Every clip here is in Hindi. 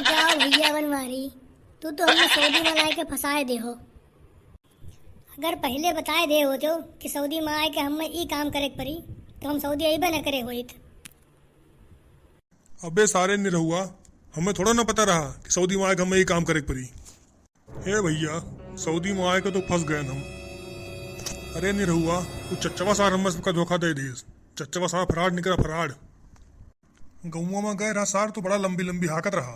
जाओ भैया बनवारी, तू तो हमें सऊदी में लाए के फंसाए दे हो। अगर पहले बताए दे हो तो कि सऊदी में आए के हमें ई काम करे के पड़ी तो हम सऊदी अइबे न करे होइत। अबे सारे निरहुआ, हमें थोड़ा ना पता रहा कि सऊदी में आए के हमें ये काम करे के पड़ी। हे भैया, सऊदी में आए के तो फंस गए हम। अरे निरहुआ, वो चच्चवा सार हमें सबका धोखा दे दिए। चच्चवा सार फराड निकला, फराड। गौवा में गए रहा सार तो बड़ा लंबी लंबी हाकत रहा।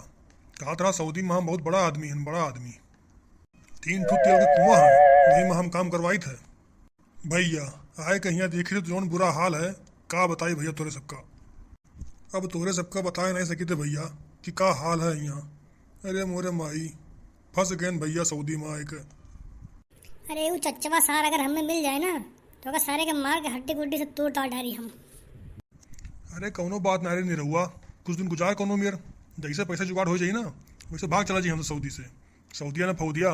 कहा था सऊदी में हम बहुत बड़ा आदमी है, बड़ा आदमी। 3 फुट तेल के कुआं है, वही में हम काम करवाई थे। भैया आए कहीं देखी तो जौन बुरा हाल है, का बताई भैया तोरे सबका। अब तोरे सबका बताए नहीं सकी थे भैया कि का हाल है यहाँ। अरे मोरे माई, फंस गए भैया सऊदी में आए के। अरे वो चच्चवा सार अगर हमें मिल जाए ना तो अगर सारे के मार के हड्डी गुड्डी से तोड़ ताड़ डारी हम। अरे कौनो बात ना रे निरहुआ, कुछ दिन गुजार कौनो मेर जैसे पैसा जुगाड़ हो जाई ना वैसे भाग चला जी हम सऊदी से। सऊदिया ना फौदिया।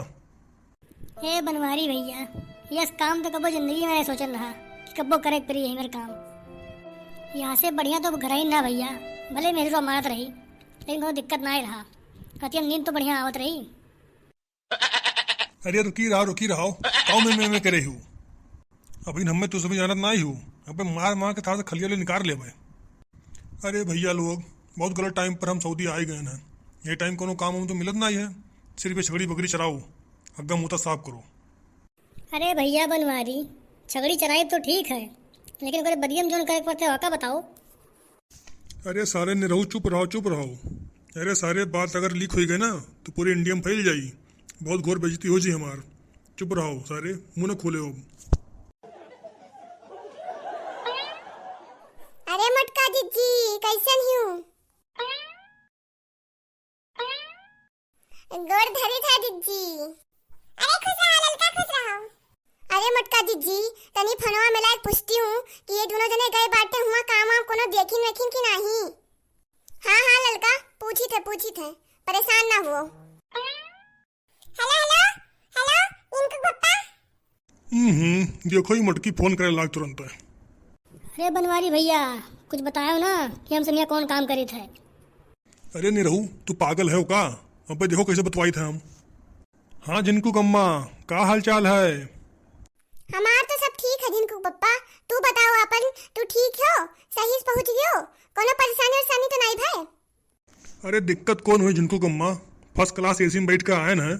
हे बनवारी भैया, यस काम तो कबो जिंदगी में नहीं सोचल रहा कि कबो करे के पड़ी यही काम। यहाँ से बढ़िया तो घर ही ना भैया, भले मेरी तो अमानत रही लेकिन कोई दिक्कत ना ही रहा। कहती हम नींद तो बढ़िया आवत रही। अरे रुकी रहो काऊ में करे हूँ। अभी हमें तुझसे भी जानत ना ही हूँ। अबे मार मार के थार से खलिया ले निकाल ले भाई। अरे भैया लोग, बहुत गलत टाइम पर हम सऊदी आए गए हैं। ये टाइम कोनो काम हम तो मिलत ना ही है। सिर्फ ये छगड़ी बकरी चराओ, अग्गा मुँह साफ करो। अरे भैया बनवारी, छगड़ी चराई तो ठीक है लेकिन अगर बदियम जोन करे पड़ते हो का बताओ। अरे सारे निरहु चुप रहो। अरे सारे बात अगर लीक हो गए ना तो पूरे इंडिया में फैल जाई। बहुत घोर बेइज्जती हो जी हमार। चुप रहो सारे, मुंह न खोले हो। अरे मटका दीदी कैसन हूँ? गोड़ धरी था दीदी। अरे खुश रहो ललका, खुश रहो। अरे मटका दीदी, तनी फनवा में लायक पूछती हूँ कि ये दोनों जने गए बाटे हुआ काम आप कोनो देखिन रखिन कि नहीं? हाँ ललका, पूछी थे परेशान ना हो। हेलो इनको पप्पा। देखो ही मटकी फोन करे लाग तुरंत है। अरे बनवारी भैया, कुछ बताओ ना कि हम सब कौन काम करे थे। अरे निरहु, तू पागल है का? अबे देखो कैसे बतवाई थे हम। हाँ जिनको कम्मा, का हाल चाल है? हमार तो सब ठीक है जिनको पप्पा। तू बताओ अपन, तू ठीक हो? सही से पहुंच गयो? कोनो परेशानी तो नहीं भाई? अरे दिक्कत कौन हुई जिनको कम्मा, फर्स्ट क्लास एसी में बैठ कर आए हैं।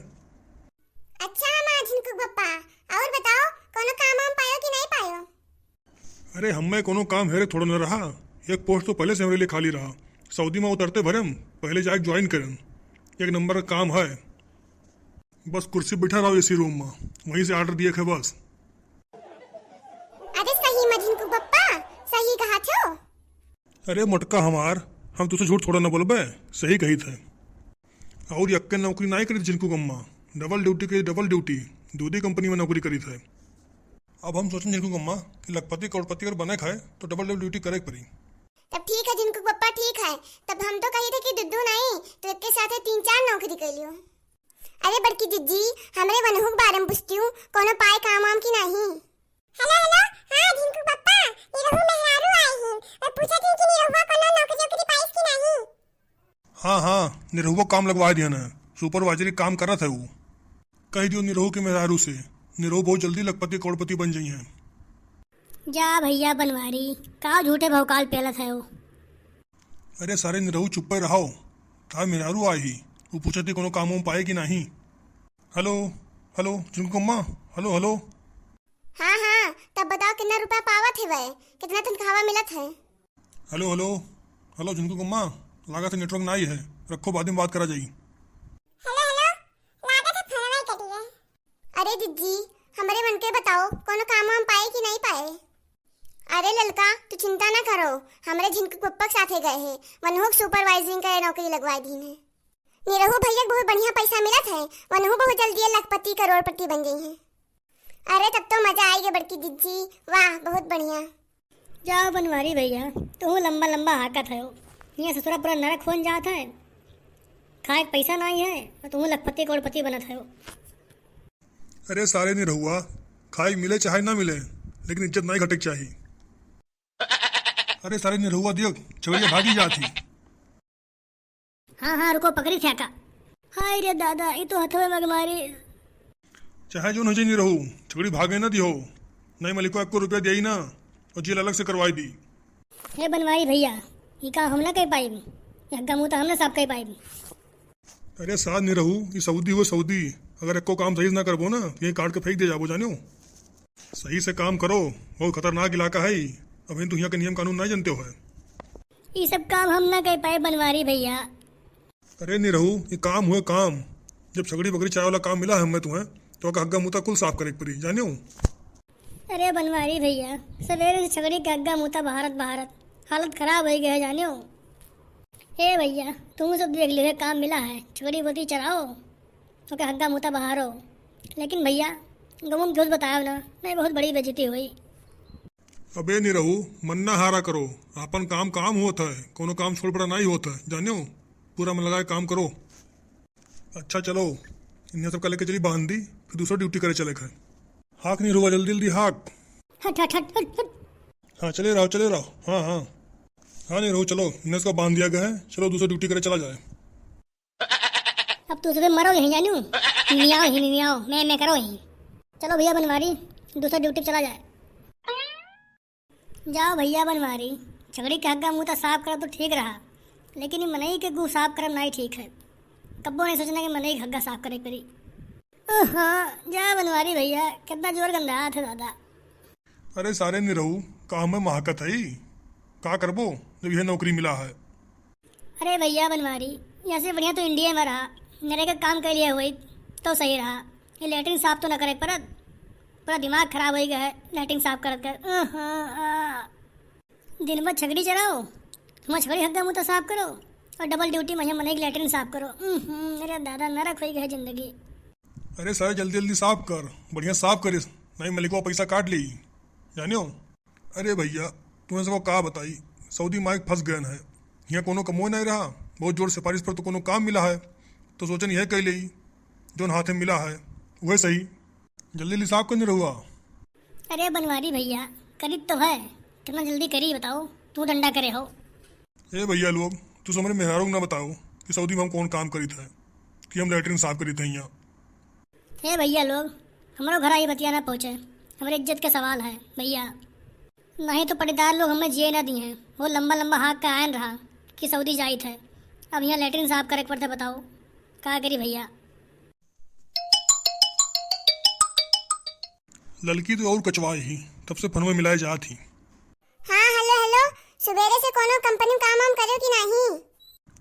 अच्छा हमार जिनको पप्पा, और बताओ कोनो काम हम पायो कि नहीं पायो? अरे हमें कोनो काम हेरे थोड़ा न रहा। एक पोस्ट तो पहले से हमारे लिए खाली रहा। सऊदी में उतरते भरे हम पहले जाके ज्वाइन करें। एक नंबर का काम है, बस कुर्सी बैठा रहो इसी रूम में, वहीं से ऑर्डर दिए थे बस। अरे सही में जिनको पप्पा, सही कहा छो। अरे मटका हमार, हम तुझसे झूठ थोड़ा ना बोलबे, सही कही थे। और यक्के नौकरी नहीं करी जिनको कम्मा, डबल ड्यूटी के डबल ड्यूटी, दूधी कंपनी में नौकरी करी थे। अब हम सोचें जिनको कम्मा कि लखपति करोड़पति अगर बने खाए तो डबल ड्यूटी करे पड़ी। तब ठीक है जिनको पप्पा, ठीक है। तब हम तो कही थे कि दुद्दू नहीं तो एक के साथ 3-4 नौकरी कर लियो। अरे बड़की दीदी, हमरे वनहुक बारे में पूछती हूँ, कोनो पाए काम वाम की नहीं? हेलो हाँ जिनको पप्पा, निरहु मेहरारू आई हैं। मैं पूछा थी कि निरहुआ कोनो नौकरी पाइस की नहीं? हाँ निरहुआ काम लगवा दिया ना, सुपरवाइजरी काम कर रहा था वो। कह दियो निरहु के मेहरारू से, निरहु बहुत जल्दी लखपति करोड़पति बन जाई हैं। जा भैया बनवारी, का झूठे भौकाल पेलत है वो। अरे सारे निरहु चुप पे रहो, था मेहरारू आई ही, वो पूछा थी कोनो काम वाम पाए कि नहीं। हेलो जिनको कम्मा, हेलो। हाँ तब बताओ कितना रुपया पावत है वह, कितना तनख्वाह मिलत है? हेलो जिनको कम्मा, लागत नेटवर्क नहीं है, रखो बाद में बात करा जाई। हेलो लागत है फोन नहीं कटी है। अरे दीदी, हमारे मन के बताओ कोनो काम हम पाए कि नहीं पाए? अरे ललका, तू चिंता ना करो, हमारे झिनको पप्पा के साथे गए हैं, वनहुक सुपरवाइजिंग का नौकरी लगवा दी है। निरहु भैया बहुत बढ़िया पैसा मिलत है, वनहु बहुत जल्दी लखपति करोड़पति बन गई है। अरे तब तो मजा आएगी बड़की दीदी, वाह बहुत बढ़िया। जाओ बनवारी भैया, तू लंबा हाकत है। ये ससुरा पूरा नरक खोन जाता है, खाए पैसा नहीं है और तुम लखपति करोड़पति बनत है। अरे सारे निरहुआ, खाई मिले चाहे ना मिले लेकिन इज्जत नहीं घटक चाहिए। अरे सारे निरहुआ दियो, छगड़िया भागी जाती। हाँ हाँ रुको, पकड़ी थ्याका। हाय रे दादा, ये तो हथवे मग मारी। चाहे जो नजर नहीं रहू, छगड़ी भागे ना दियो। नहीं मलिको आपको रुपया दिया ही ना, और जेल अलग से करवाई दी। हे बनवारी भैया, ये काम हम ना कह पाई, हग्गा मुँह तो हमने साफ कह पाई। अरे साथ नहीं रहू, ये सऊदी हो सऊदी। अगर एको काम सही से ना करबो ना, यही काट के फेंक दे जाबो जानो। सही से काम करो, बहुत खतरनाक इलाका है। अभी तो यहाँ के नियम कानून नहीं जानते हो है। ये सब काम हम ना कह पाए बनवारी भैया। अरे नहीं रहू, ये काम हुए काम। जब छगड़ी बकरी चाय वाला काम मिला है हमें तुम्हें, तो हग्गा मुँह कुल साफ करे पड़ी जानो। अरे बनवारी भैया, सवेरे से छगड़ी के हग्गा मुँह भारत भारत हालत खराब हो गया है जानो। हे भैया, तुम सब देख लो, काम मिला है, छगड़ी बोती चराओ तो क्या हग्गा मुँह बहारो। लेकिन भैया गमुम झूठ बताया ना, नहीं बहुत बड़ी बेइज्जती हुई। अबे नहीं रहू, मन ना हारा करो। अपन काम काम होता है, कोनो काम छोड़ पड़ा नहीं होता है जानो। पूरा मन लगा के काम करो। अच्छा चलो, इन्हें सब लेके चली बांध दी, फिर दूसरा ड्यूटी करे चले गए। हाक नहीं रुआ, जल्दी जल्दी हाक। हट हट हट हट हट। हाँ चले रहो चले रहो। हाँ हाँ हाँ नहीं रहू, चलो इन्हें इसको बांध दिया गया है, चलो दूसरा ड्यूटी करे चला जाए। अब तो सुबह मरो यहीं जानू, नहीं आओ मैं करो यहीं। चलो भैया बनवारी, दूसरा ड्यूटी चला जाए। जाओ भैया बनवारी, छगड़ी के हग्गा मुँह साफ करो तो ठीक रहा, लेकिन ये मनई के गु साफ करना नहीं ठीक है। कब्बो नहीं सोचना कि मनई के हग्गा साफ करे पड़ी। हाँ जा बनवारी भैया, कितना जोर गंदा हाथ है दादा। अरे सारे नहीं रहू, काम में महाकत है। का करबो जब यह नौकरी मिला है। अरे भैया बनवारी, यहाँ से बढ़िया तो इंडिया में रहा, मेरे का काम कर लिया हुई तो सही रहा। ये लेटरिन साफ तो न करे परत, पूरा दिमाग खराब हो गया है लेटरिन साफ कर कर। दिन भर छगड़ी चराओ, हम छगड़ी हग्गा मुँह तो साफ करो, और डबल ड्यूटी में मने की लेटरिन साफ करो। मेरे दादा नरक हो गया है जिंदगी। अरे सारे जल्दी जल्दी साफ कर, बढ़िया साफ करे, नहीं मलिको पैसा काट ली जानियो। अरे भैया तुम्हें सबको का बताई, सऊदी माइक फंस गए है। यहाँ कोनो कमोए नहीं रहा, बहुत जोर सिफारिश पर तो कोनो काम मिला है, तो सोचन यह कह ली जो हाथे मिला है वह सही। जल्दी जल्दी साफ करने रहुआ। अरे बनवारी भैया करीब तो है, कितना जल्दी करी बताओ, तू डंडा करे हो। ए भैया लोग, तू समझ मेहरारू ना बताओ कि सऊदी में हम कौन काम करी था, कि हम लेटरिन साफ करी थे यहाँ। हे भैया लोग, हमारो घर आई बतिया ना पहुँचे, हमारे इज्जत के सवाल है भैया। नहीं तो पटीदार लोग हमें जिए ना दिए हैं, वो लंबा लंबा हाथ का आयन रहा कि सऊदी जाई थे, अब यहाँ लेटरिन साफ करे पड़ते, बताओ क्या करी भैया। लड़की तो और कचवाई ही, तब से फन में मिलाई जा थी। हाँ हेलो हेलो, सवेरे से कोनो कंपनी में काम वाम करो कि नहीं?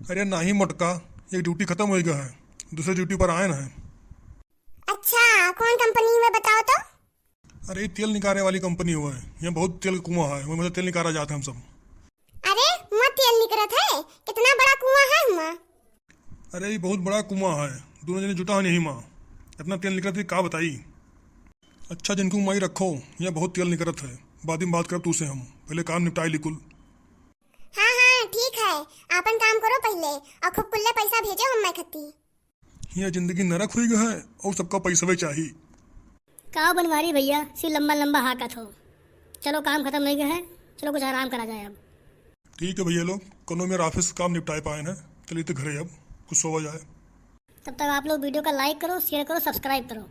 अरे नहीं मोटका, एक ड्यूटी खत्म हो गया है, दूसरे ड्यूटी पर आए हैं। अच्छा कौन कंपनी में बताओ तो? अरे तेल निकालने वाली कंपनी हुआ है, यहाँ बहुत तेल कुआं है, वही मतलब तेल निकाला जाता है हम सब। अरे वहाँ तेल निकलत है, कितना बड़ा कुआं है वहाँ? अरे ये बहुत बड़ा कुआं है, दोनों जने जुटा नहीं माँ, इतना तेल निकलत है का बताई। अच्छा जिनको माई रखो, यहाँ बहुत तेल निकलत है, बाद में बात करब तू से, हम पहले काम निपटाई लिकुल। हाँ हाँ ठीक है, आपन काम करो पहले और खूब कुल्ले पैसा भेजो हम मैं खत्ती। यहाँ जिंदगी नरक हुई है और सबका पैसा चाहिए। का बनवारी भैया सी लंबा लंबा हाकत हो। चलो काम खत्म हो गया है, चलो कुछ आराम करा जाए अब। ठीक है भैया लोग, कल मेरा ऑफिस काम निपटाए पाए हैं, चलिए तो घरे अब कुछ सोवा जाए। तब तक आप लोग वीडियो का लाइक करो, शेयर करो, सब्सक्राइब करो।